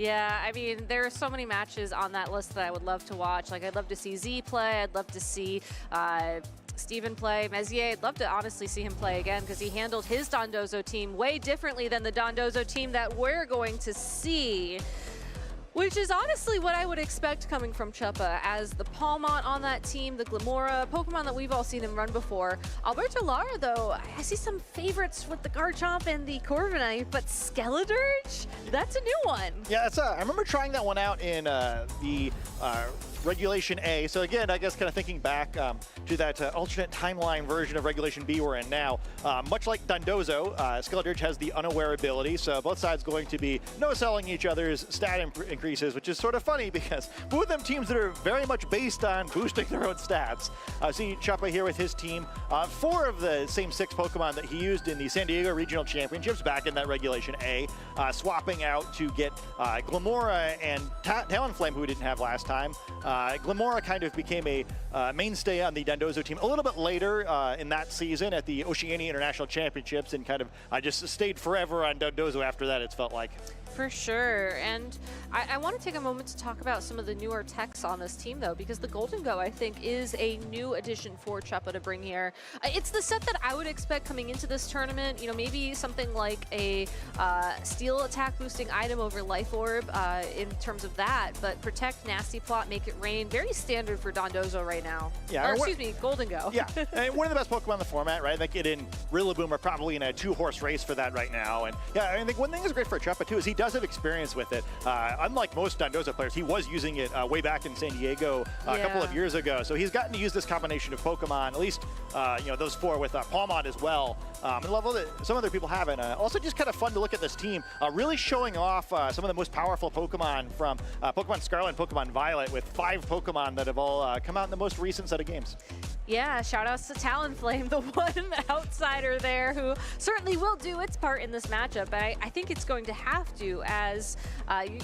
Yeah, I mean, there are so many matches on that list that I would love to watch. Like, I'd love to see Z play. I'd love to see Steven play. Messier, I'd love to honestly see him play again because he handled his Dondozo team way differently than the Dondozo team that we're going to see. Which is honestly what I would expect coming from Chuppa, as the Palmont on that team, the Glamora, Pokemon that we've all seen him run before. Alberto Lara, though, I see some favorites with the Garchomp and the Corviknight, but Skeledirge? That's a new one. Yeah, I remember trying that one out in the Regulation A. So again, I guess kind of thinking back to that alternate timeline version of Regulation B we're in now. Much like Dondozo, Skeledirge has the unaware ability, so both sides going to be no-selling each other's stat increases, which is sort of funny because both of them teams that are very much based on boosting their own stats. See Chuppa here with his team. 4 of the same 6 Pokemon that he used in the San Diego Regional Championships back in that Regulation A, swapping out to get Glamora and Talonflame, who we didn't have last time. Glamora kind of became a mainstay on the Dondozo team a little bit later in that season at the Oceania International Championships, and kind of just stayed forever on Dondozo after that, it's felt like. For sure, and I want to take a moment to talk about some of the newer techs on this team, though, because the Golden Go, I think, is a new addition for Chuppa to bring here. It's the set that I would expect coming into this tournament. You know, maybe something like a Steel attack boosting item over Life Orb in terms of that, but Protect, Nasty Plot, Make It Rain, very standard for Dondozo right now. Yeah, or excuse me, Golden Go. Yeah, and one of the best Pokemon in the format, right? I think it and Rillaboom are probably in a 2-horse race for that right now. And yeah, I think one thing that's great for Chuppa too is he does have experience with it. Unlike most Dondozo players, he was using it way back in San Diego a couple of years ago. So he's gotten to use this combination of Pokemon, at least you know, those 4 with Palmont as well, at a level that some other people haven't. Also just kind of fun to look at this team, really showing off some of the most powerful Pokemon from Pokemon Scarlet and Pokemon Violet, with 5 Pokemon that have all come out in the most recent set of games. Yeah, shout outs to Talonflame, the one outsider there who certainly will do its part in this matchup. But I think it's going to have to, as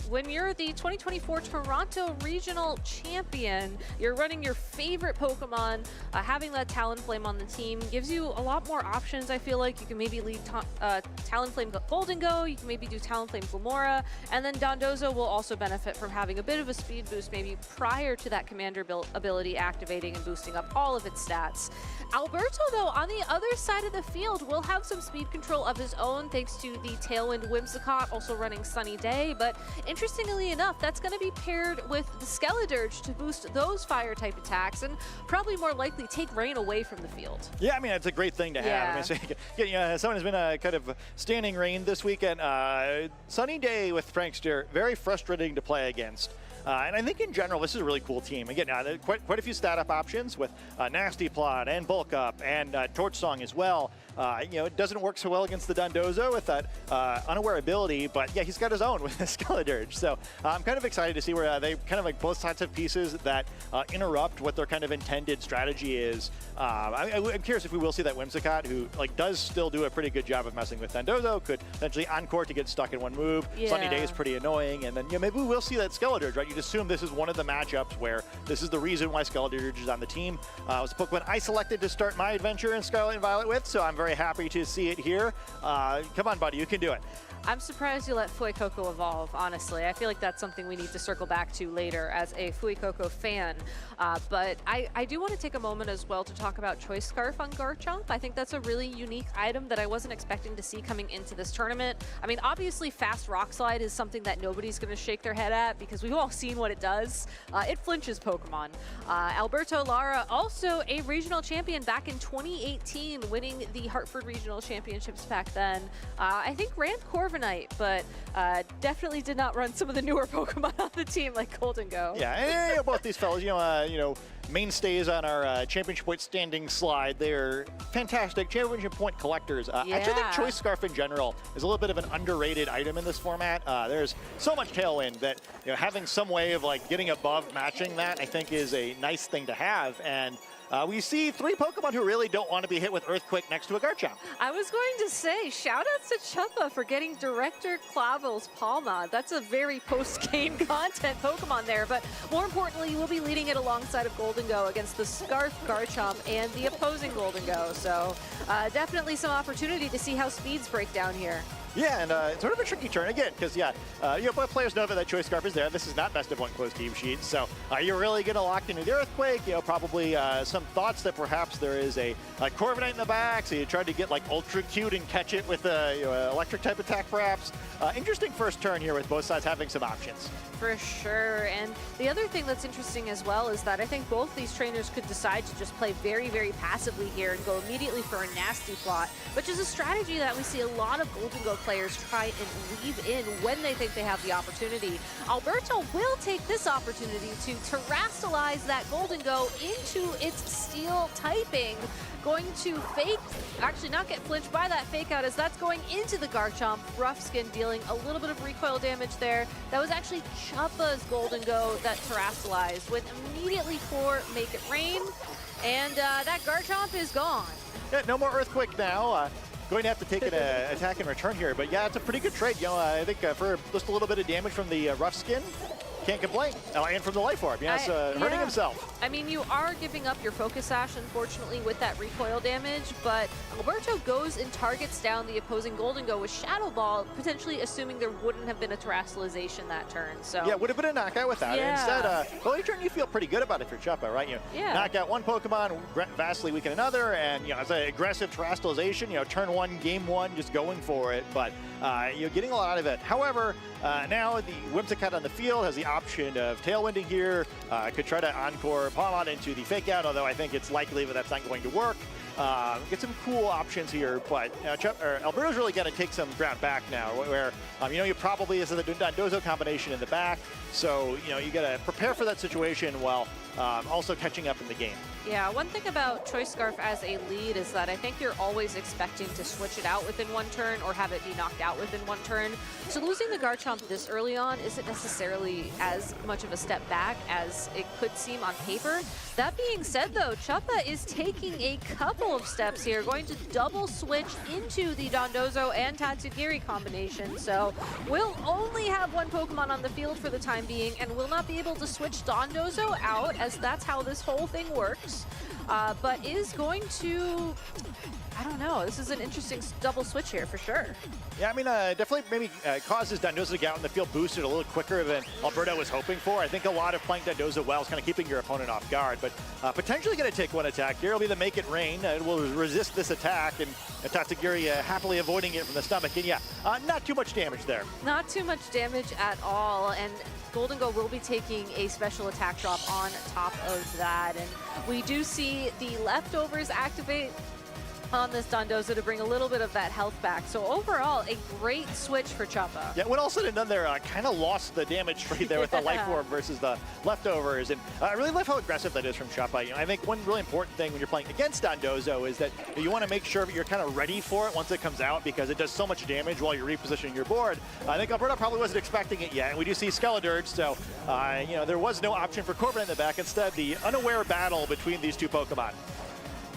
when you're the 2024 Toronto Regional Champion, you're running your favorite Pokemon, having that Talonflame on the team gives you a lot more options. I feel like you can maybe lead Talonflame Golden Go, you can maybe do Talonflame Glamora, and then Dondozo will also benefit from having a bit of a speed boost maybe prior to that Commander ability activating and boosting up all of its stats. Alberto, though, on the other side of the field, will have some speed control of his own thanks to the Tailwind Whimsicott, also running Sunny Day. But interestingly enough, that's going to be paired with the Skeledirge to boost those fire-type attacks and probably more likely take rain away from the field. Yeah, I mean, it's a great thing to have. Yeah. I mean, so, someone has been kind of standing rain this weekend. Sunny Day with Prankster, very frustrating to play against. And I think in general, this is a really cool team. Again, quite a few stat up options with Nasty Plot and Bulk Up and Torch Song as well. You know, it doesn't work so well against the Dondozo with that unaware ability, but yeah, he's got his own with the Skeledirge. So I'm kind of excited to see where they kind of like both sides have pieces that interrupt what their kind of intended strategy is. I'm curious if we will see that Whimsicott, who like does still do a pretty good job of messing with Dondozo, could potentially Encore to get stuck in one move. Yeah. Sunny Day is pretty annoying, and then yeah, maybe we will see that Skeledirge, right? You'd assume this is one of the matchups where this is the reason why Skeledirge is on the team. It was a Pokemon I selected to start my adventure in Scarlet and Violet with, so I'm very happy to see it here. Come on, buddy, you can do it. I'm surprised you let Fuecoco evolve, honestly. I feel like that's something we need to circle back to later as a Fuecoco fan. But I do want to take a moment as well to talk about Choice Scarf on Garchomp. I think that's a really unique item that I wasn't expecting to see coming into this tournament. I mean, obviously Fast Rock Slide is something that nobody's going to shake their head at because we've all seen what it does. It flinches Pokemon. Alberto Lara, also a regional champion back in 2018, winning the Hartford Regional Championships back then. I think ran Corviknight, but definitely did not run some of the newer Pokemon on the team like Golden Go. Yeah, and both these fellas, you know, mainstays on our championship point standing slide. They're fantastic championship point collectors. Actually, I think Choice Scarf in general is a little bit of an underrated item in this format. There's so much Tailwind that having some way of like getting above matching that, I think, is a nice thing to have. And we see 3 Pokemon who really don't want to be hit with Earthquake next to a Garchomp. I was going to say, shout outs to Chuppa for getting Director Clavel's Palma. That's a very post-game content Pokemon there, but more importantly, you will be leading it alongside of Golden Go against the Scarf Garchomp and the opposing Golden Go. So definitely some opportunity to see how speeds break down here. Yeah, and it's sort of a tricky turn again, because both players know that Choice Scarf is there. This is not best of one closed team sheet, so you're really going to lock into the Earthquake. Probably some thoughts that perhaps there is a Corviknight in the back, so you tried to get like ultra cute and catch it with electric type attack, perhaps. Interesting first turn here with both sides having some options. For sure, and the other thing that's interesting as well is that I think both these trainers could decide to just play very, very passively here and go immediately for a nasty plot, which is a strategy that we see a lot of Golden Go players try and weave in when they think they have the opportunity. Alberto will take this opportunity to terrastalize that Golden Go into its steel typing, going to fake, actually not get flinched by that fake out as that's going into the Garchomp. Rough Skin dealing a little bit of recoil damage there. That was actually Chuppa's Golden Go that terrastalized, went immediately for Make It Rain, and that Garchomp is gone. Yeah, no more Earthquake now. Going to have to take an attack in return here, but yeah, it's a pretty good trade. I think for just a little bit of damage from the Rough Skin, can't complain. And from the Life Orb, hurting himself. I mean, you are giving up your Focus Sash, unfortunately, with that recoil damage, but Alberto goes and targets down the opposing Golden Go with Shadow Ball, potentially assuming there wouldn't have been a terastallization that turn. So yeah, would have been a knockout without it. Instead, early turn you feel pretty good about it for Chuppa, right? Knock out one Pokemon, vastly weaken another, and it's an aggressive terastallization. Turn one, game one, just going for it, but you're getting a lot out of it. However, now the Whimsicott on the field has the option of Tailwinding here. Could try to Encore Palmon into the Fake Out, although I think it's likely that that's not going to work. Get some cool options here, but Alberto's really got to take some ground back now, where you probably is the Dondozo combination in the back, so you got to prepare for that situation while also catching up in the game. Yeah, one thing about Choice Scarf as a lead is that I think you're always expecting to switch it out within one turn or have it be knocked out within one turn. So losing the Garchomp this early on isn't necessarily as much of a step back as it could seem on paper. That being said, though, Chuppa is taking a couple of steps here, going to double switch into the Dondozo and Tatsugiri combination. So we'll only have one Pokemon on the field for the time being and will not be able to switch Dondozo out, as that's how this whole thing works. But is going to, I don't know, this is an interesting double switch here for sure. Yeah, I mean, definitely maybe causes Dondozo to get out in the field boosted a little quicker than Alberto was hoping for. I think a lot of playing Dondozo well is kind of keeping your opponent off guard, but potentially going to take one attack here. It'll be the Make It Rain. It will resist this attack, and Tatsugiri happily avoiding it from the stomach. And yeah, not too much damage there. Not too much damage at all, and Golden Go will be taking a special attack drop on top of that. And we do see the leftovers activate on this Dondozo to bring a little bit of that health back. So overall, a great switch for Chuppa. Yeah, when all said and done there, kind of lost the damage trade there with the Life Orb versus the leftovers. And I really love how aggressive that is from Chuppa. I think one really important thing when you're playing against Dondozo is that you want to make sure that you're kind of ready for it once it comes out, because it does so much damage while you're repositioning your board. I think Alberto probably wasn't expecting it yet, and we do see Skeledirge, so there was no option for Corviknight in the back. Instead, the unaware battle between these two Pokemon.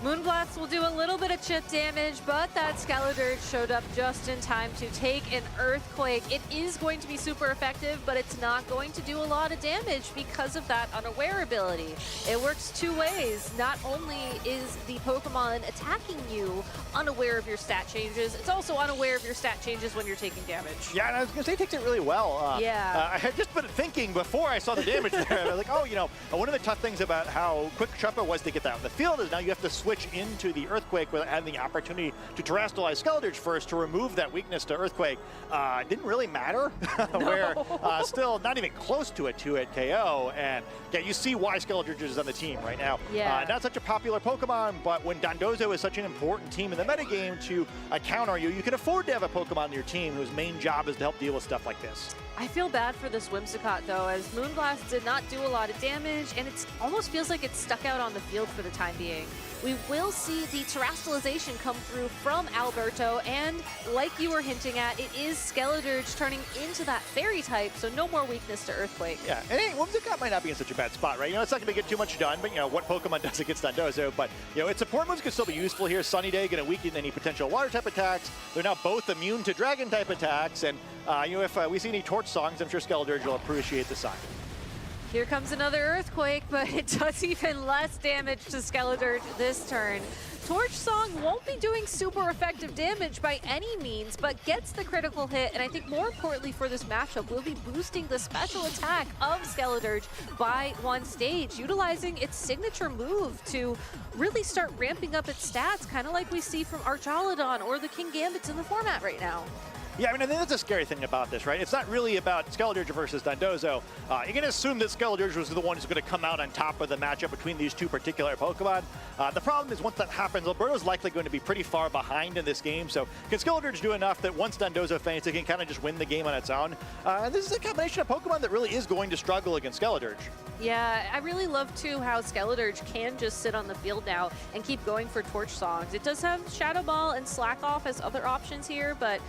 Moonblast will do a little bit of chip damage, but that Skeledirge showed up just in time to take an Earthquake. It is going to be super effective, but it's not going to do a lot of damage because of that unaware ability. It works two ways. Not only is the Pokemon attacking you unaware of your stat changes, it's also unaware of your stat changes when you're taking damage. Yeah, and I was going to say it takes it really well. Yeah. I had just been thinking before I saw the damage there. I was like, one of the tough things about how quick Chuppa was to get that on the field is now you have to switch into the Earthquake without having the opportunity to terastallize Skeledirge first to remove that weakness to Earthquake. Didn't really matter, where still not even close to a 2-hit KO. And yeah, you see why Skeledirge is on the team right now. Yeah. Not such a popular Pokemon, but when Dondozo is such an important team in the metagame to counter you, you can afford to have a Pokemon on your team whose main job is to help deal with stuff like this. I feel bad for this Whimsicott, though, as Moonblast did not do a lot of damage, and it almost feels like it's stuck out on the field for the time being. We will see the terastallization come through from Alberto, and like you were hinting at, it is Skeledirge turning into that Fairy type, so no more weakness to Earthquake. Yeah, and Whimsicott might not be in such a bad spot, right? It's not going to get too much done, but what Pokemon does against Dondozo? But its support moves can still be useful here. Sunny Day going to weaken any potential water type attacks. They're now both immune to dragon type attacks, and if we see any Torch songs, I'm sure Skeledirge will appreciate the sign. Here comes another Earthquake, but it does even less damage to Skeledirge this turn. Torch Song won't be doing super effective damage by any means, but gets the critical hit, and I think more importantly for this matchup, will be boosting the special attack of Skeledirge by 1 stage, utilizing its signature move to really start ramping up its stats, kind of like we see from Archaludon or the King Gambits in the format right now. Yeah, I mean, I think that's a scary thing about this, right? It's not really about Skeledirge versus Dondozo. You're going to assume that Skeledirge was the one who's going to come out on top of the matchup between these two particular Pokemon. The problem is once that happens, Alberto's likely going to be pretty far behind in this game. So can Skeledirge do enough that once Dondozo faints, it can kind of just win the game on its own? And this is a combination of Pokemon that really is going to struggle against Skeledirge. Yeah, I really love, too, how Skeledirge can just sit on the field now and keep going for Torch Songs. It does have Shadow Ball and Slack Off as other options here, but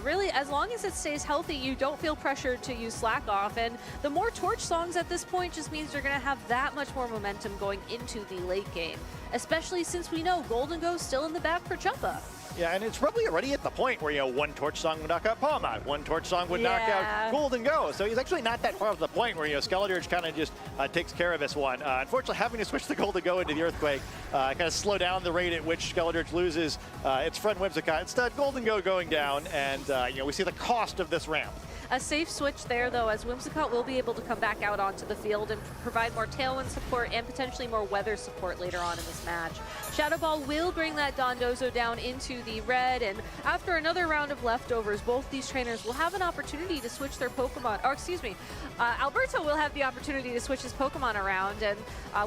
really, as long as it stays healthy, you don't feel pressured to use Slack Off. And the more Torch Songs at this point just means you're going to have that much more momentum going into the late game, especially since we know Golden Go's still in the back for Chuppa. Yeah, and it's probably already at the point where, one Torch Song would knock out Palmot, one Torch Song would knock out Golden Go. So he's actually not that far off the point where, Skeledirge kind of just takes care of this one. Unfortunately, having to switch the Golden Go into the Earthquake kind of slow down the rate at which Skeledirge loses its friend Whimsicott. Instead, Golden Go going down, and, we see the cost of this ramp. A safe switch there, though, as Whimsicott will be able to come back out onto the field and provide more Tailwind support and potentially more weather support later on in this match. Shadow Ball will bring that Dondozo down into the red, and after another round of leftovers, both these trainers will have an opportunity to switch their Pokemon, or excuse me, Alberto will have the opportunity to switch his Pokemon around, and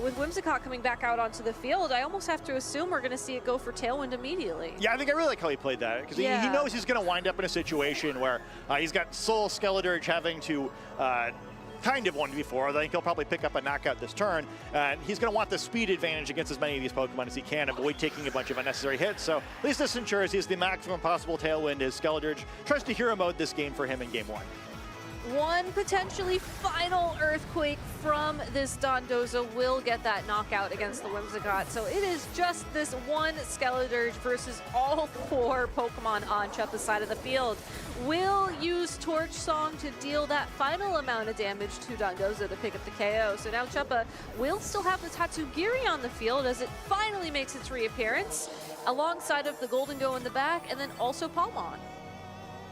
with Whimsicott coming back out onto the field, I almost have to assume we're going to see it go for Tailwind immediately. Yeah, I think I really like how he played that, because he knows he's going to wind up in a situation where he's got Soul Skeledirge having to kind of 1v4. I think he'll probably pick up a knockout this turn, and he's going to want the speed advantage against as many of these Pokemon as he can, avoid taking a bunch of unnecessary hits. So at least this ensures he's the maximum possible Tailwind as Skeledirge tries to hero mode this game for him in Game 1. One potentially final Earthquake from this Dondozo will get that knockout against the Whimsicott. So it is just this one Skeledirge versus all 4 Pokemon on Chuppa's side of the field. Will use Torch Song to deal that final amount of damage to Dondozo to pick up the KO. So now Chuppa will still have the Tatsugiri on the field as it finally makes its reappearance, alongside of the Golden Go in the back, and then also Palmon.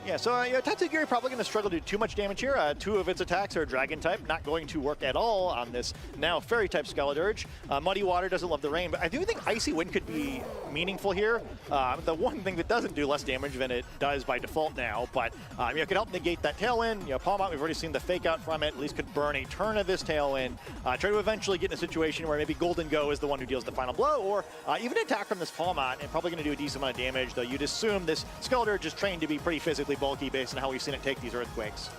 Yeah, so Tatsugiri probably going to struggle to do too much damage here. 2 of its attacks are Dragon type, not going to work at all on this now Fairy type Skeledirge. Muddy Water doesn't love the rain, but I do think Icy Wind could be meaningful here. The one thing that doesn't do less damage than it does by default now, but it could help negate that Tailwind. Palmont, we've already seen the fake out from it, at least could burn a turn of this Tailwind. Try to eventually get in a situation where maybe Golden Go is the one who deals the final blow, or even attack from this Palmont, and probably going to do a decent amount of damage, though you'd assume this Skeledirge is trained to be pretty physically bulky based on how we've seen it take these Earthquakes.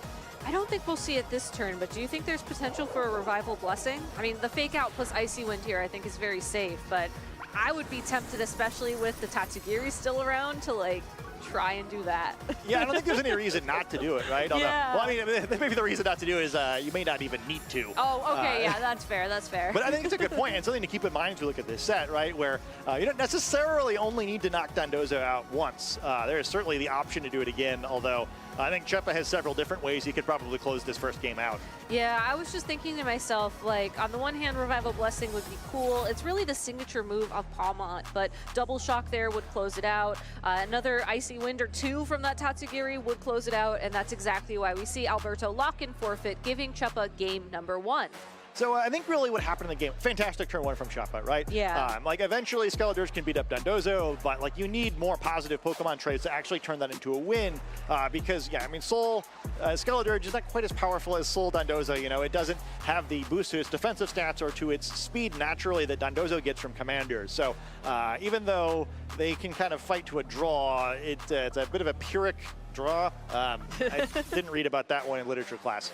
I don't think we'll see it this turn, but do you think there's potential for a Revival Blessing? I mean, the fake out plus Icy Wind here I think is very safe, but I would be tempted, especially with the Tatsugiri still around, to try and do that. Yeah, I don't think there's any reason not to do it, right? Although, yeah. Well, I mean, maybe the reason not to do it is you may not even need to. Oh, okay, yeah, that's fair, that's fair. But I think it's a good point, and something to keep in mind as we look at this set, right, where you don't necessarily only need to knock Dondozo out once. There is certainly the option to do it again, although I think Chuppa has several different ways he could probably close this first game out. Yeah, I was just thinking to myself, on the one hand, Revival Blessing would be cool. It's really the signature move of Palmont, but Double Shock there would close it out. Another Icy Wind or 2 from that Tatsugiri would close it out, and that's exactly why we see Alberto lock in forfeit, giving Chuppa game number 1. So I think really what happened in the game, fantastic turn 1 from Chuppa, right? Yeah. Eventually Skeledirge can beat up Dondozo, but you need more positive Pokemon traits to actually turn that into a win, because Soul Skeledirge is not quite as powerful as Soul Dondozo. It doesn't have the boost to its defensive stats or to its speed naturally that Dondozo gets from Commanders. So even though they can kind of fight to a draw, it's a bit of a Pyrrhic draw. I didn't read about that one in literature class.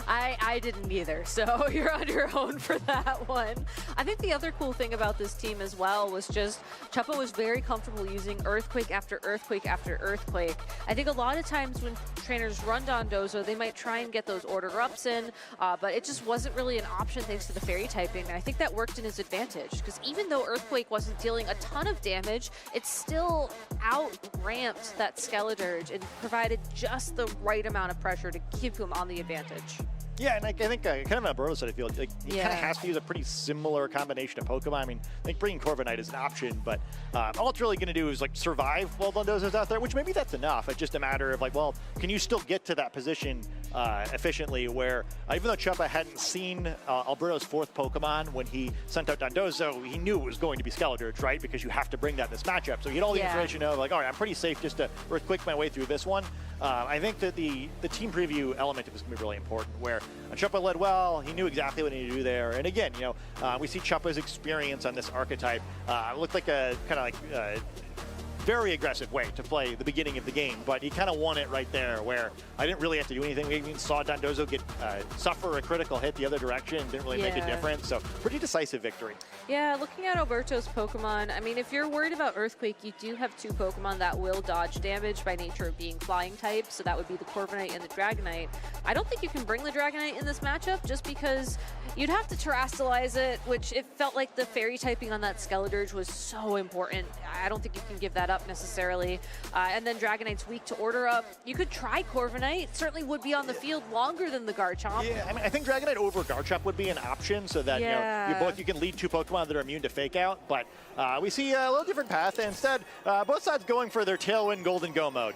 I didn't either, so you're on your own for that one. I think the other cool thing about this team as well was just Chuppa was very comfortable using Earthquake after Earthquake after Earthquake. I think a lot of times when trainers run Dondozo, they might try and get those order ups in, but it just wasn't really an option thanks to the Fairy typing, and I think that worked in his advantage, because even though Earthquake wasn't dealing a ton of damage, it still out-ramped that Skeledirge and provided just the right amount of pressure to keep him on the advantage. Yeah, and I think kind of on Alberto's side, I feel like he kind of has to use a pretty similar combination of Pokemon. I mean, I think bringing Corviknight is an option, but all it's really going to do is like survive while Dondozo's out there, which maybe that's enough. It's just a matter of like, well, can you still get to that position efficiently where even though Chuppa hadn't seen Alberto's fourth Pokemon when he sent out Dondozo, he knew it was going to be Skeledirge, right? Because you have to bring that in this matchup. So he had all the information of like, all right, I'm pretty safe just to Earthquake my way through this one. I think that the team preview element of this is going to be really important, where Chuppa led well, he knew exactly what he needed to do there. And again, you know, we see Chuppa's experience on this archetype looked like a kind of like very aggressive way to play the beginning of the game, but he kind of won it right there where I didn't really have to do anything. We even saw Dondozo get suffer a critical hit the other direction, didn't really make a difference, so pretty decisive victory. Yeah, looking at Alberto's Pokemon, I mean, if you're worried about Earthquake, you do have two Pokemon that will dodge damage by nature of being flying types, so that would be the Corviknight and the Dragonite. I don't think you can bring the Dragonite in this matchup just because you'd have to Terrastalize it, which it felt like the Fairy typing on that Skeledirge was so important. I don't think you can give that up necessarily. And then Dragonite's weak to Order Up. You could try Corviknight. Certainly would be on the field longer than the Garchomp. Yeah, I mean, I think Dragonite over Garchomp would be an option so that you can lead two Pokemon that are immune to Fake Out. But we see a little different path. Instead, both sides going for their Tailwind Golden Go mode.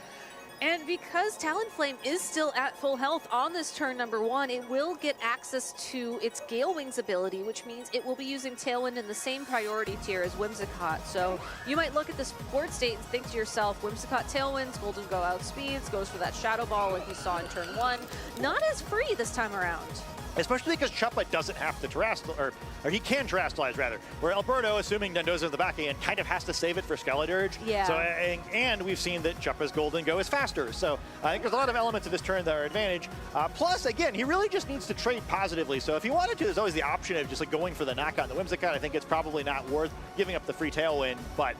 And because Talonflame is still at full health on this turn number 1, it will get access to its Gale Wings ability, which means it will be using Tailwind in the same priority tier as Whimsicott. So you might look at this board state and think to yourself, Whimsicott Tailwinds, Golden Go outspeeds, goes for that Shadow Ball like you saw in turn 1. Not as free this time around. Especially because Chuppa doesn't have to Terrastalize, or he can Terrastalize rather, where Alberto, assuming Dondozo in the back end, kind of has to save it for Skeledirge. Yeah. So, and we've seen that Chuppa's Golden Go is faster. So I think there's a lot of elements of this turn that are advantage. Plus, again, he really just needs to trade positively. So if he wanted to, there's always the option of just like going for the knock on the Whimsicott. I think it's probably not worth giving up the free Tailwind, but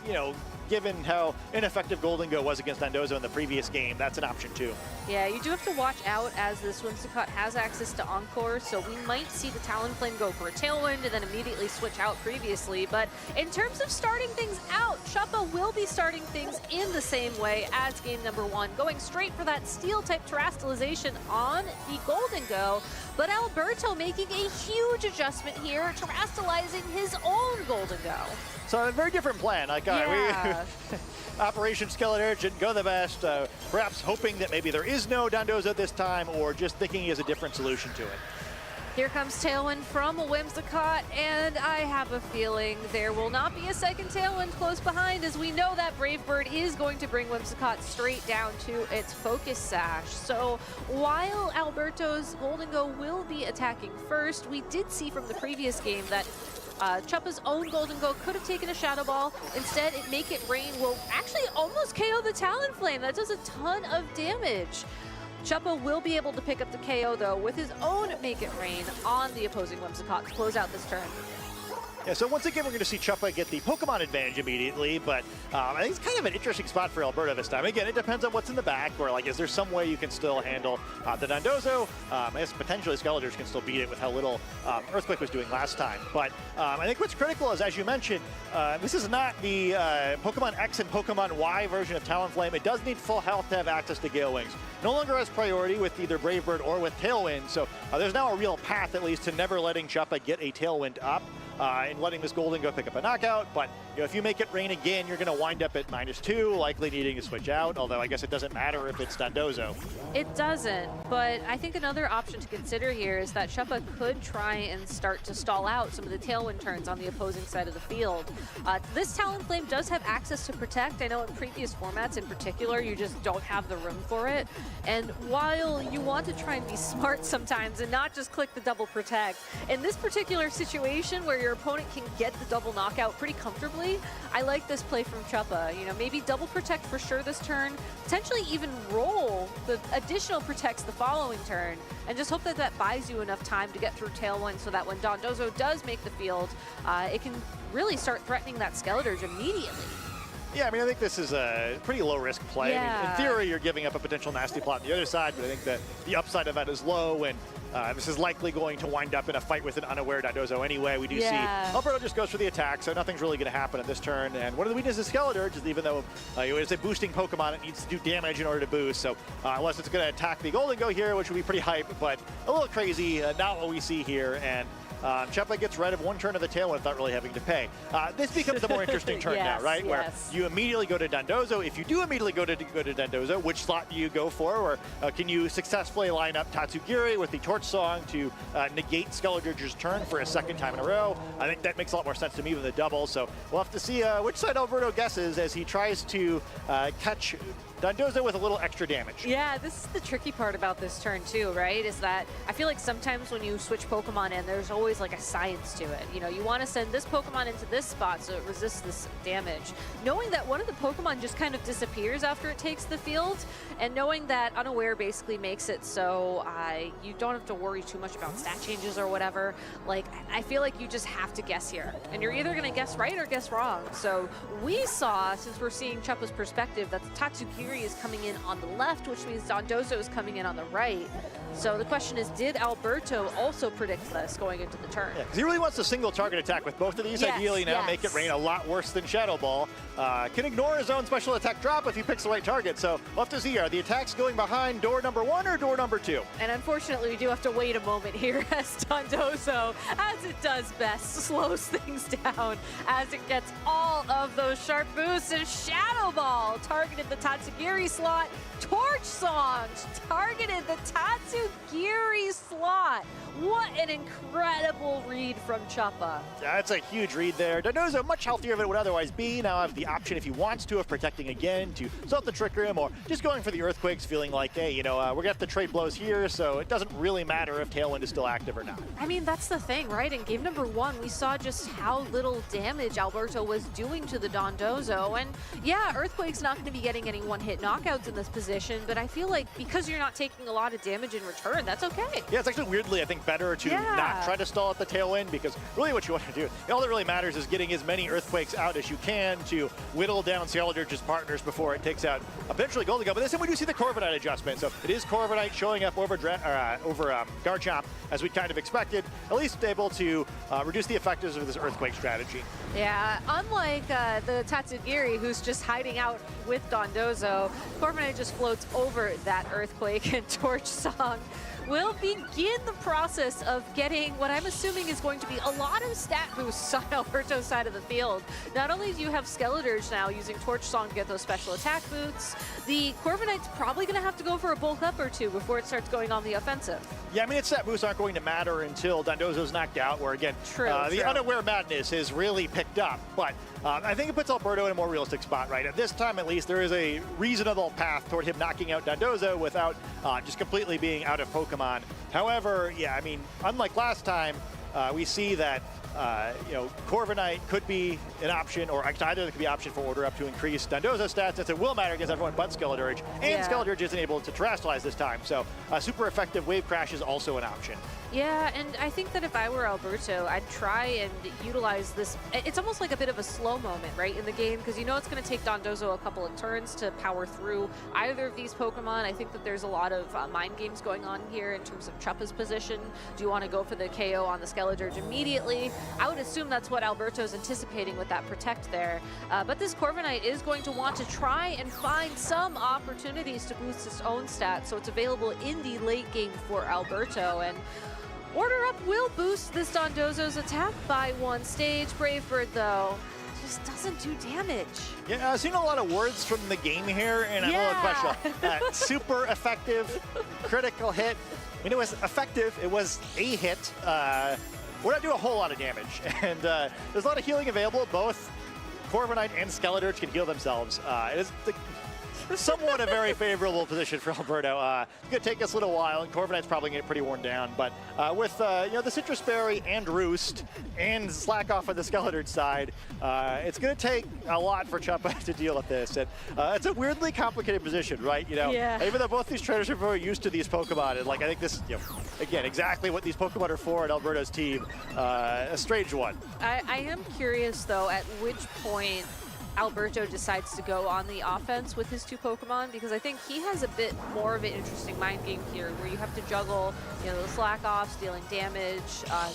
you know, given how ineffective Golden Go was against Dondozo in the previous game, that's an option too. Yeah, you do have to watch out as this Whimsicott has access to Encore, so we might see the Talonflame go for a Tailwind and then immediately switch out previously. But in terms of starting things out, Chuppa will be starting things in the same way as game number 1, going straight for that Steel-type Terrastalization on the Golden Go. But Alberto making a huge adjustment here, Terrastalizing his own Golden Go. So a very different plan. Like, Operation Skeledirge didn't go the best. Perhaps hoping that maybe there is no Dondozo this time, or just thinking he has a different solution to it. Here comes Tailwind from a Whimsicott, and I have a feeling there will not be a second Tailwind close behind, as we know that Brave Bird is going to bring Whimsicott straight down to its Focus Sash. So while Alberto's Golden Go will be attacking first, we did see from the previous game that Chuppa's own Golden Go could have taken a Shadow Ball. Instead, it Make It Rain will actually almost KO the Talonflame. That does a ton of damage. Chuppa will be able to pick up the KO, though, with his own Make It Rain on the opposing Whimsicott to close out this turn. Yeah, so once again, we're going to see Chuppa get the Pokemon advantage immediately, but I think it's kind of an interesting spot for Alberto this time. Again, it depends on what's in the back, or like, is there some way you can still handle the Dondozo? I guess potentially Skeledirge can still beat it with how little Earthquake was doing last time. But I think what's critical is, as you mentioned, this is not the Pokemon X and Pokemon Y version of Talonflame. It does need full health to have access to Gale Wings. No longer has priority with either Brave Bird or with Tailwind, so there's now a real path, at least, to never letting Chuppa get a Tailwind up. And letting this Golden Go pick up a knockout, but you know, if you Make It Rain again, you're going to wind up at -2, likely needing to switch out, although I guess it doesn't matter if it's Dondozo. It doesn't, but I think another option to consider here is that Chuppa could try and start to stall out some of the Tailwind turns on the opposing side of the field. This Talonflame does have access to Protect. I know in previous formats in particular, you just don't have the room for it. And while you want to try and be smart sometimes and not just click the double Protect, in this particular situation where your opponent can get the double knockout pretty comfortably, I like this play from Chuppa. You know, maybe double Protect for sure this turn, potentially even roll the additional Protects the following turn, and just hope that that buys you enough time to get through Tailwind so that when Dondozo does make the field, it can really start threatening that Skeledirge immediately. Yeah, I mean, I think this is a pretty low-risk play. Yeah. I mean, in theory, you're giving up a potential nasty plot on the other side, but I think that the upside of that is low, and this is likely going to wind up in a fight with an unaware Dondozo anyway. We do see Alberto just goes for the attack, so nothing's really going to happen at this turn. And one of the weaknesses of Skeledirge is even though it's a boosting Pokemon, it needs to do damage in order to boost. So unless it's going to attack the Golden Go here, which would be pretty hype, but a little crazy, not what we see here. And Chuppa gets rid of one turn of the Tailwind without really having to pay. This becomes a more interesting turn now, right? Yes. Where you immediately go to Dondozo. If you do immediately go to Dondozo, which slot do you go for? Or can you successfully line up Tatsugiri with the Torch Song to negate Skeledirge's turn for a second time in a row? I think that makes a lot more sense to me than the double. So we'll have to see which side Alberto guesses as he tries to catch Dondozo with a little extra damage. Yeah, this is the tricky part about this turn too, right? Is that I feel like sometimes when you switch Pokemon in, there's always like a science to it. You know, you want to send this Pokemon into this spot so it resists this damage. Knowing that one of the Pokemon just kind of disappears after it takes the field, and knowing that Unaware basically makes it so you don't have to worry too much about stat changes or whatever. Like, I feel like you just have to guess here. And you're either going to guess right or guess wrong. So we saw, since we're seeing Chuppa's perspective, that the Tatsugiri is coming in on the left, which means Dondozo is coming in on the right. So the question is, did Alberto also predict this going into the turn? Yeah, because he really wants a single target attack with both of these. Yes, ideally now make it rain a lot worse than Shadow Ball. Can ignore his own special attack drop if he picks the right target. So we'll have to see, are the attacks going behind door number 1 or door number 2? And unfortunately, we do have to wait a moment here as Dondozo, as it does best, slows things down as it gets all of those sharp boosts. And Shadow Ball targeted the Tatsugiri slot. Torch Song targeted the Tatsugiri slot. What an incredible read from Chuppa. That's a huge read there. Dondozo much healthier than it would otherwise be. Now have the option, if he wants to, of protecting again to stop the Trick Room, or just going for the Earthquakes, feeling like, hey, you know, we're going to have to trade blows here, so it doesn't really matter if Tailwind is still active or not. I mean, that's the thing, right? In game number 1, we saw just how little damage Alberto was doing to the Dondozo. And yeah, Earthquake's not going to be getting any one-hit knockouts in this position, but I feel like because you're not taking a lot of damage in return, that's okay. Yeah, it's actually weirdly, I think, better to not try to stall at the Tailwind, because really what you want to do, all that really matters is getting as many Earthquakes out as you can to whittle down Skeledirge's partners before it takes out eventually Golden Go. But this time we do see the Corviknight adjustment, so it is Corviknight showing up over Garchomp, as we kind of expected, at least able to reduce the effectiveness of this Earthquake strategy. Yeah, unlike the Tatsugiri, who's just hiding out with Dondozo, Corviknight just floats over that Earthquake, and Torch Song will begin the process of getting what I'm assuming is going to be a lot of stat boosts on Alberto's side of the field. Not only do you have Skeledirge now using Torch Song to get those special attack boots, the Corviknight's probably going to have to go for a bulk up or two before it starts going on the offensive. Yeah, I mean, its stat boosts aren't going to matter until Dondozo's knocked out, where again, the Unaware Madness has really picked up. But I think it puts Alberto in a more realistic spot, right? At this time, at least, there is a reasonable path toward him knocking out Dondozo without just completely being out of Pokemon. However, yeah, I mean, unlike last time, we see that you know, Corviknight could be an option, or either could be an option for Order Up to increase Dondozo's stats, since it will matter against everyone but Skeledirge, and Skeledirge isn't able to terrestrialize this time, so a super effective Wave Crash is also an option. Yeah, and I think that if I were Alberto, I'd try and utilize this. It's almost like a bit of a slow moment, right, in the game, because you know it's going to take Dondozo a couple of turns to power through either of these Pokemon. I think that there's a lot of mind games going on here in terms of Chuppa's position. Do you want to go for the KO on the Skeledirge immediately? I would assume that's what Alberto's anticipating with that Protect there. But this Corviknight is going to want to try and find some opportunities to boost its own stats, so it's available in the late game for Alberto. And Order Up will boost this Dondozo's attack by 1 stage. Brave Bird, though, just doesn't do damage. Yeah, I've seen a lot of words from the game here, and I'm a little questionable. Super effective, critical hit. I mean, it was effective. It was a hit. We're not doing a whole lot of damage, and there's a lot of healing available. Both Corviknight and Skeledirge can heal themselves. It is somewhat a very favorable position for Alberto. It's going to take us a little while, and Corviknight's probably going to get pretty worn down. But with you know, the Citrus Berry and Roost and Slack off of the Skeledirge side, it's going to take a lot for Chuppa to deal with this. And it's a weirdly complicated position, right? You know, even though both these trainers are very used to these Pokemon, and like I think this, you know, again, exactly what these Pokemon are for at Alberto's team. A strange one. I am curious, though, at which point Alberto decides to go on the offense with his 2 Pokemon, because I think he has a bit more of an interesting mind game here where you have to juggle, the slack offs, dealing damage,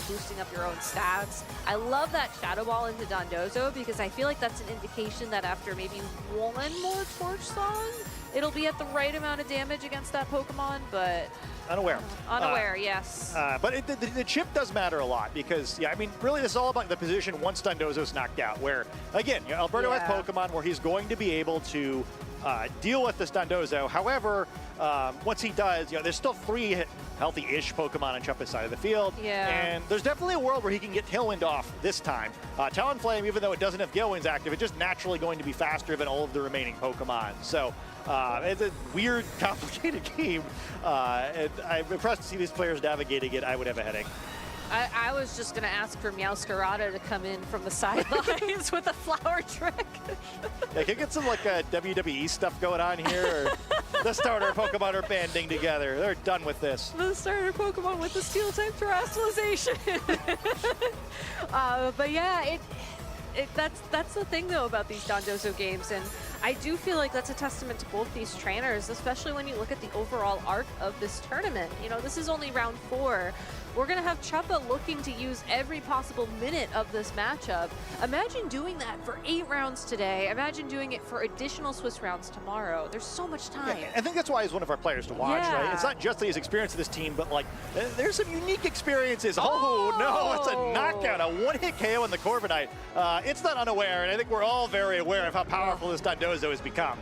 boosting up your own stats. I love that Shadow Ball into Dondozo because I feel like that's an indication that after maybe one more Torch Song, it'll be at the right amount of damage against that Pokemon, but... Unaware. Unaware, yes. But the chip does matter a lot because, I mean, really this is all about the position once Dondozo's knocked out, where, again, Alberto has Pokemon where he's going to be able to deal with this Dondozo. However, once he does, there's still 3 healthy-ish Pokemon on Chuppa's side of the field. Yeah. And there's definitely a world where he can get Tailwind off this time. Talonflame, even though it doesn't have Gale Wings active, it's just naturally going to be faster than all of the remaining Pokemon. So it's a weird, complicated game. And I'm impressed to see these players navigating it. I would have a headache. I was just going to ask for Meowscarada to come in from the sidelines with a flower trick. Yeah, can you get some WWE stuff going on here? Or the starter Pokemon are banding together. They're done with this. The starter Pokemon with the Steel type Terrestrialization. But yeah, that's the thing though about these Dondozo games, and I do feel like that's a testament to both these trainers, especially when you look at the overall arc of this tournament. This is only round 4. We're going to have Chuppa looking to use every possible minute of this matchup. Imagine doing that for 8 rounds today. Imagine doing it for additional Swiss rounds tomorrow. There's so much time. Yeah, I think that's why he's one of our players to watch, right? It's not just that he's experienced this team, but there's some unique experiences. Oh no, it's a knockout, a 1-hit KO in the Corviknight. It's not Unaware, and I think we're all very aware of how powerful this Dondozo has become.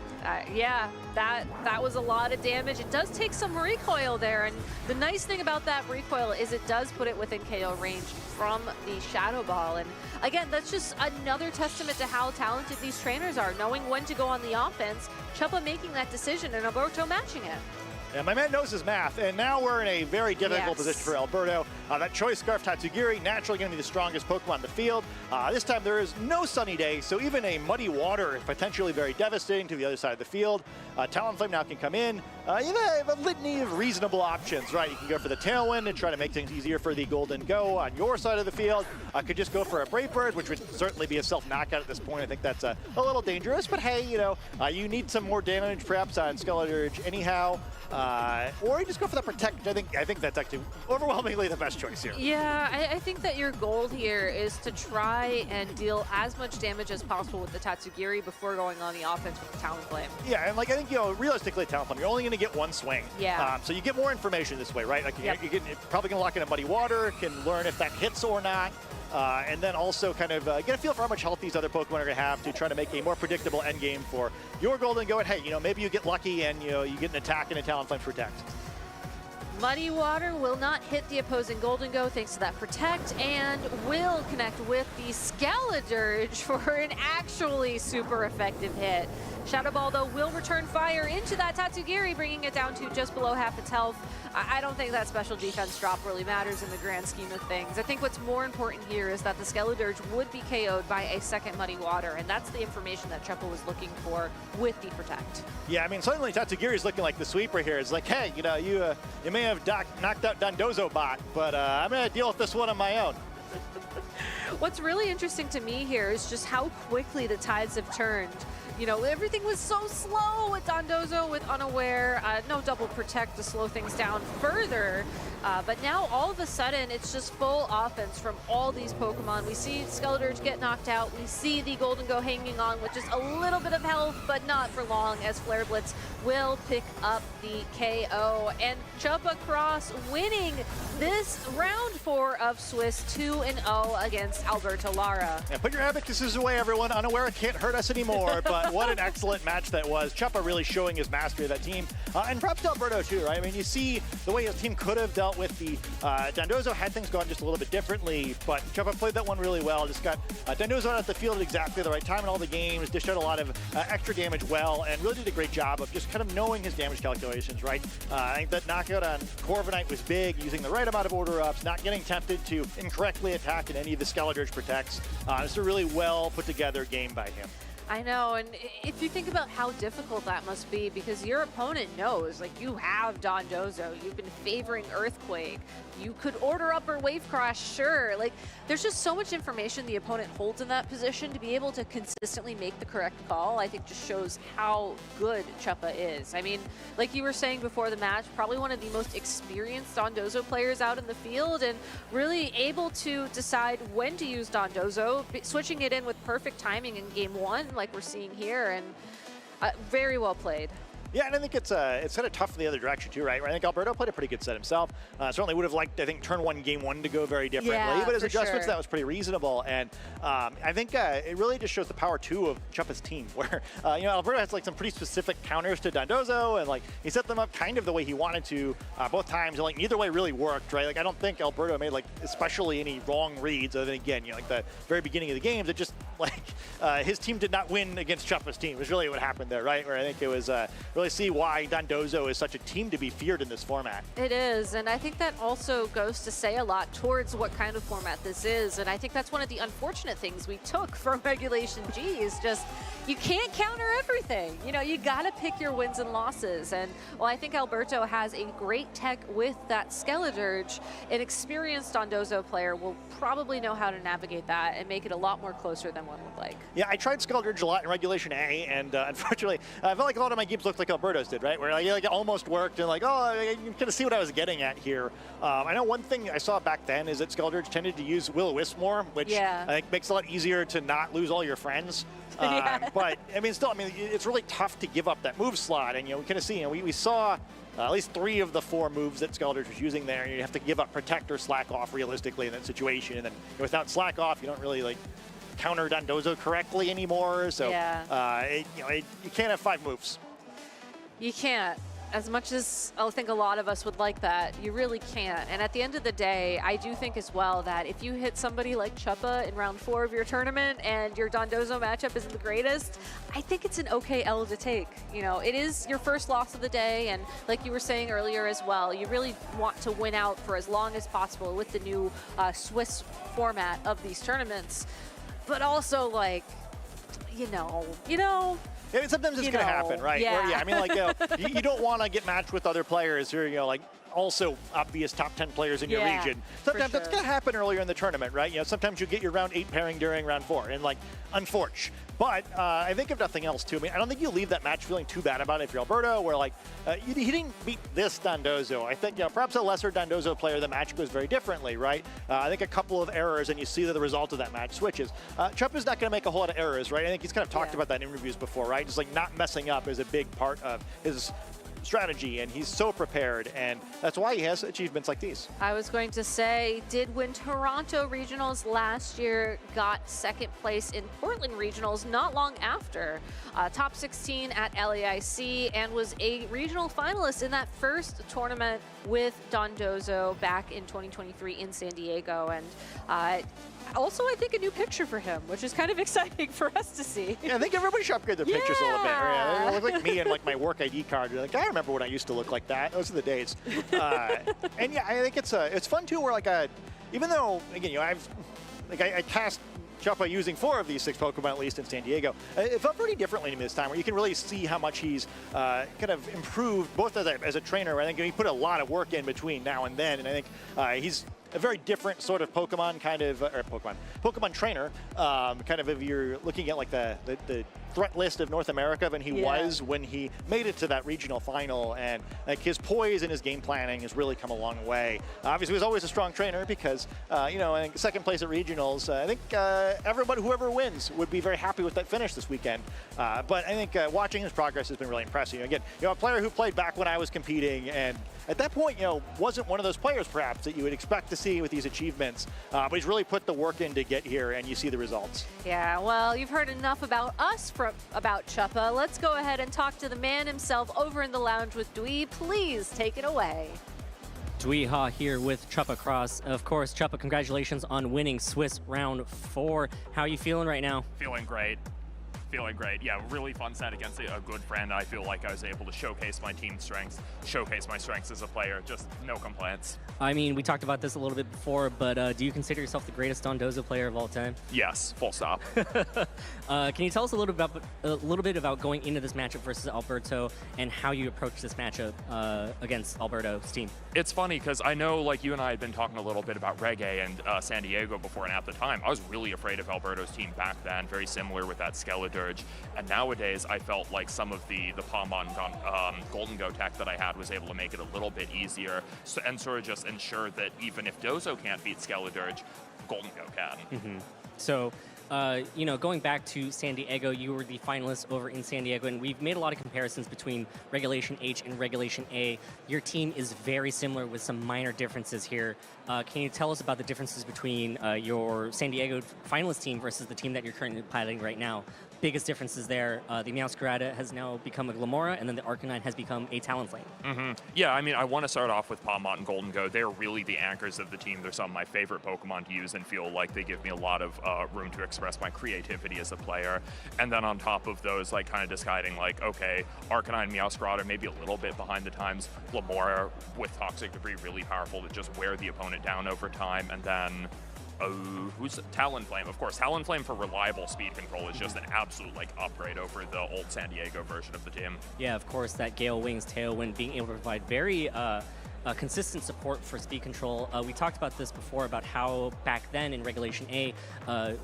Yeah, that was a lot of damage. It does take some recoil there, and the nice thing about that recoil is it does put it within KO range from the Shadow Ball. And again, that's just another testament to how talented these trainers are, knowing when to go on the offense, Chuppa making that decision, and Alberto matching it. Yeah, my man knows his math, and now we're in a very difficult position for Alberto. That Choice Scarf Tatsugiri, naturally going to be the strongest Pokemon in the field. This time there is no sunny day, so even a Muddy Water is potentially very devastating to the other side of the field. Talonflame now can come in. You have a litany of reasonable options, right? You can go for the Tailwind and try to make things easier for the Golden Go on your side of the field. Could just go for a Brave Bird, which would certainly be a self-knockout at this point. I think that's a little dangerous, but hey, you need some more damage perhaps on Skeleturge anyhow. Or you just go for the Protect. I think that's actually overwhelmingly the best choice here. Yeah, I think that your goal here is to try and deal as much damage as possible with the Tatsugiri before going on the offense with the Talonflame. Yeah, and I think realistically, Talonflame, you're only going to get one swing. Yeah. So you get more information this way, right? You're probably going to lock in a Muddy Water, can learn if that hits or not. And then also kind of get a feel for how much health these other Pokemon are going to have to try to make a more predictable end game for your Golden Go. And hey, maybe you get lucky and you get an attack and a Talonflame Protect. Muddy Water will not hit the opposing Golden Go thanks to that Protect, and will connect with the Skeleturge for an actually super effective hit. Shadow Ball, though, will return fire into that Tatsugiri, bringing it down to just below half its health. I don't think that special defense drop really matters in the grand scheme of things. I think what's more important here is that the Skeleturge would be KO'd by a second Muddy Water, and that's the information that Chuppa was looking for with the Protect. Yeah, I mean, suddenly Tatsugiri is looking like the sweeper here. It's like, hey, you may have knocked out Dondozo bot, but I'm going to deal with this one on my own. What's really interesting to me here is just how quickly the tides have turned. Everything was so slow with Dondozo, with Unaware, no double Protect to slow things down further. But now all of a sudden, it's just full offense from all these Pokemon. We see Skeleturge get knocked out. We see the Golden Go hanging on with just a little bit of health, but not for long, as Flare Blitz will pick up the KO. And Chuppa Cross winning this round 4 of Swiss 2-0 against Alberto Lara. Yeah, put your abacuses away, everyone. Unaware can't hurt us anymore, but what an excellent match that was. Chuppa really showing his mastery of that team. And props to Alberto, too, right? I mean, you see the way his team could have dealt with the Dondozo, had things gone just a little bit differently, but Chuppa played that one really well. Just got Dondozo out at the field at exactly the right time in all the games, dished out a lot of extra damage well, and really did a great job of just kind of knowing his damage calculations, right? I think that knockout on Corviknight was big, using the right amount of order-ups, not getting tempted to incorrectly attack in any of the Skeleturge Protects. It's a really well put-together game by him. I know, and if you think about how difficult that must be, because your opponent knows, like, you have Dondozo, you've been favoring Earthquake, you could order up or Wave Crash, sure. Like, there's just so much information the opponent holds in that position to be able to consistently make the correct call. I think just shows how good Chuppa is. I mean, like you were saying before the match, probably one of the most experienced Dondozo players out in the field, and really able to decide when to use Dondozo, switching it in with perfect timing in game 1, like we're seeing here, and very well played. Yeah, and I think it's kind of tough in the other direction too, right? I think Alberto played a pretty good set himself. Certainly would have liked, I think, turn 1, game 1 to go very differently, but his adjustments, that was pretty reasonable. And I think it really just shows the power too of Chuppa's team, where you know, Alberto has like some pretty specific counters to Dondozo, and like he set them up kind of the way he wanted to both times, and like neither way really worked, right? Like I don't think Alberto made like especially any wrong reads, other than again, you know, like the very beginning of the games, it just like his team did not win against Chuppa's team. It was really what happened there, right? Where I think it was really see why Dondozo is such a team to be feared in this format. It is, and I think that also goes to say a lot towards what kind of format this is, and I think that's one of the unfortunate things we took from Regulation G is just you can't counter everything. You know, you gotta pick your wins and losses, and while I think Alberto has a great tech with that Skeledirge, an experienced Dondozo player will probably know how to navigate that and make it a lot more closer than one would like. Yeah, I tried Skeledirge a lot in Regulation A, and unfortunately, I felt like a lot of my games looked like Alberto's did, right? Where like it almost worked, and like, oh, you kind of see what I was getting at here. I know one thing I saw back then is that Skeledirge tended to use Will-O-Wisp more, which I think makes it a lot easier to not lose all your friends. But I mean, still, I mean, it's really tough to give up that move slot, and you know, we kind of see, you know, we saw at least 3 of the 4 moves that Skeledirge was using there, and you have to give up Protect or Slack Off realistically in that situation, and then without Slack Off, you don't really like counter Dondozo correctly anymore. So you know, you can't have 5 moves. You can't. As much as I think a lot of us would like that, you really can't. And at the end of the day, I do think as well that if you hit somebody like Chuppa in round 4 of your tournament and your Dondozo matchup isn't the greatest, I think it's an okay L to take. You know, it is your first loss of the day, and like you were saying earlier as well, you really want to win out for as long as possible with the new Swiss format of these tournaments. But also, like, you know. Yeah, sometimes it's going to happen, right? Yeah. Where, I mean, like, you don't want to get matched with other players who are, you know, like, also obvious top 10 players in your region. Sometimes that's going to happen earlier in the tournament, right? You know, sometimes you get your round 8 pairing during round 4, and like, unfortunate. But I think if nothing else too, I mean, I don't think you leave that match feeling too bad about it if you're Alberto, where like, he didn't beat this Dondozo. I think, you know, perhaps a lesser Dondozo player, the match goes very differently, right? I think a couple of errors and you see that the result of that match switches. Chuppa's not going to make a whole lot of errors, right? I think he's kind of talked about that in interviews before, right? Just like not messing up is a big part of his strategy, and he's so prepared, and that's why he has achievements like these. I was going to say, did win Toronto Regionals last year, got 2nd place in Portland Regionals not long after. Top 16 at LAIC, and was a regional finalist in that first tournament with Dondozo back in 2023 in San Diego. And also, I think a new picture for him, which is kind of exciting for us to see. Yeah, I think everybody should upgrade their pictures a little bit. Right? They look like me and like my work ID card. You're like, I remember when I used to look like that. Those are the days. And yeah, I think it's fun too. Where like even though again, you know, I cast Chuppa using 4 of these 6 Pokemon at least in San Diego. It felt pretty differently to me this time, where you can really see how much he's kind of improved both as a trainer. I think he put a lot of work in between now and then, and I think he's a very different sort of Pokemon kind of, or Pokemon trainer, kind of if you're looking at like the threat list of North America than he was when he made it to that regional final, and like his poise and his game planning has really come a long way. Obviously, he was always a strong trainer because, you know, I think 2nd place at regionals, I think everybody, whoever wins, would be very happy with that finish this weekend. But I think watching his progress has been really impressive. Again, you know, a player who played back when I was competing, and at that point, you know, wasn't one of those players perhaps that you would expect to see with these achievements, but he's really put the work in to get here, and you see the results. Yeah, well, you've heard enough about us about Chuppa. Let's go ahead and talk to the man himself over in the lounge with Dwee. Please take it away. Dwee Ha here with Chuppa Cross. Of course, Chuppa, congratulations on winning Swiss round 4. How are you feeling right now? Feeling great. Feeling great. Yeah, really fun set against a good friend. I feel like I was able to showcase my team's strengths, showcase my strengths as a player. Just no complaints. I mean, we talked about this a little bit before, but do you consider yourself the greatest Dondozo player of all time? Yes, full stop. Can you tell us a little bit about going into this matchup versus Alberto and how you approach this matchup against Alberto's team? It's funny because I know, like, you and I had been talking a little bit about Reggae and San Diego before, and at the time I was really afraid of Alberto's team back then, very similar with that Skeledirge. And nowadays I felt like some of the Palmon Golden Go tech that I had was able to make it a little bit easier, and sort of just ensure that even if Dozo can't beat Skeledirge, Golden Go can. So, you know, going back to San Diego, you were the finalist over in San Diego, and we've made a lot of comparisons between Regulation H and Regulation A. Your team is very similar with some minor differences here. Can you tell us about the differences between your San Diego finalist team versus the team that you're currently piloting right now? Biggest differences there, the Meowscarada has now become a Glamora, and then the Arcanine has become a Talonflame. Yeah, I mean, I want to start off with Palmont and Golden Go. They're really the anchors of the team. They're some of my favorite Pokemon to use and feel like they give me a lot of room to express my creativity as a player. And then on top of those, like, kind of deciding, like, okay, Arcanine, Meowscarada, maybe a little bit behind the times. Glamora with Toxic Debris, really powerful to just wear the opponent down over time. And then who's Talonflame? Of course, Talonflame for reliable speed control is just an absolute, like, upgrade over the old San Diego version of the team. Yeah, of course, that Gale Wings Tailwind being able to provide very consistent support for speed control. We talked about this before, about how back then in Regulation A,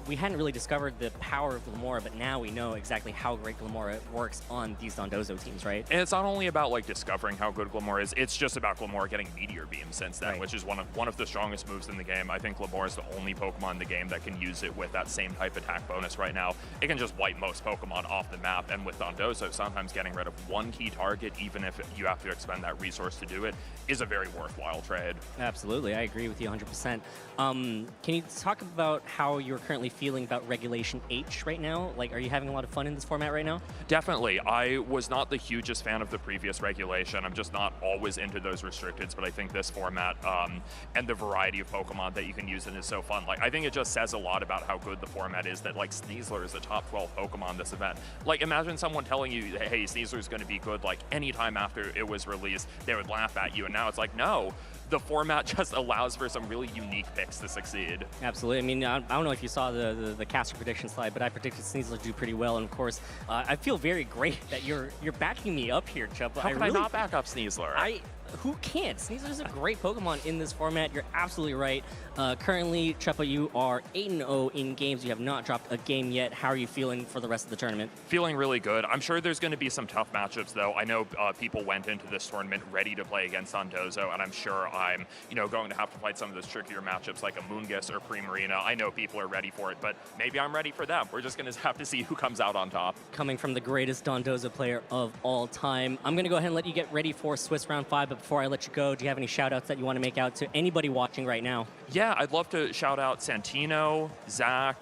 we hadn't really discovered the power of Glamora, but now we know exactly how great Glamora works on these Dondozo teams, right? And it's not only about, like, discovering how good Glamora is, it's just about Glamora getting Meteor Beam since then, which is one of the strongest moves in the game. I think Glamora is the only Pokemon in the game that can use it with that same type attack bonus right now. It can just wipe most Pokemon off the map, and with Dondozo, sometimes getting rid of one key target, even if you have to expend that resource to do it, is a very worthwhile trade. Absolutely, I agree with you 100%. Can you talk about how you're currently feeling about Regulation H right now? Like, are you having a lot of fun in this format right now? Definitely. I was not the hugest fan of the previous regulation. I'm just not always into those restricteds, but I think this format and the variety of Pokemon that you can use in is so fun. Like, I think it just says a lot about how good the format is that, like, Sneasler is the top 12 Pokemon this event. Like, imagine someone telling you, hey, Sneasler is going to be good, like, anytime after it was released, they would laugh at you, and now it's like, no. The format just allows for some really unique picks to succeed. Absolutely. I mean, I don't know if you saw the caster prediction slide, but I predicted Sneasler to do pretty well. And of course, I feel very great that you're backing me up here, Chuppa. How can I not back up Sneasler? Who can't? Sneasler is a great Pokemon in this format. You're absolutely right. Currently, Chuppa, you are 8-0 in games. You have not dropped a game yet. How are you feeling for the rest of the tournament? Feeling really good. I'm sure there's going to be some tough matchups, though. I know people went into this tournament ready to play against Dondozo, and I'm sure I'm, going to have to fight some of those trickier matchups like a Moongus or Primarina. I know people are ready for it, but maybe I'm ready for them. We're just going to have to see who comes out on top. Coming from the greatest Dondozo player of all time, I'm going to go ahead and let you get ready for Swiss Round 5, but before I let you go, do you have any shout-outs that you want to make out to anybody watching right now? Yeah, I'd love to shout out Santino, Zach,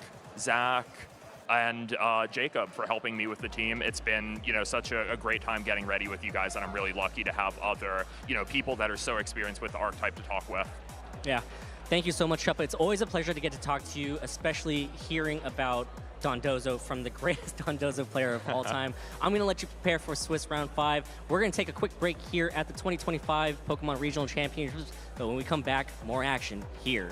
and Jacob for helping me with the team. It's been, such a great time getting ready with you guys, and I'm really lucky to have other, people that are so experienced with the archetype to talk with. Yeah. Thank you so much, Chuppa. It's always a pleasure to get to talk to you, especially hearing about Dondozo from the greatest Dondozo player of all time. I'm going to let you prepare for Swiss Round 5. We're going to take a quick break here at the 2025 Pokemon Regional Championships, but when we come back, more action here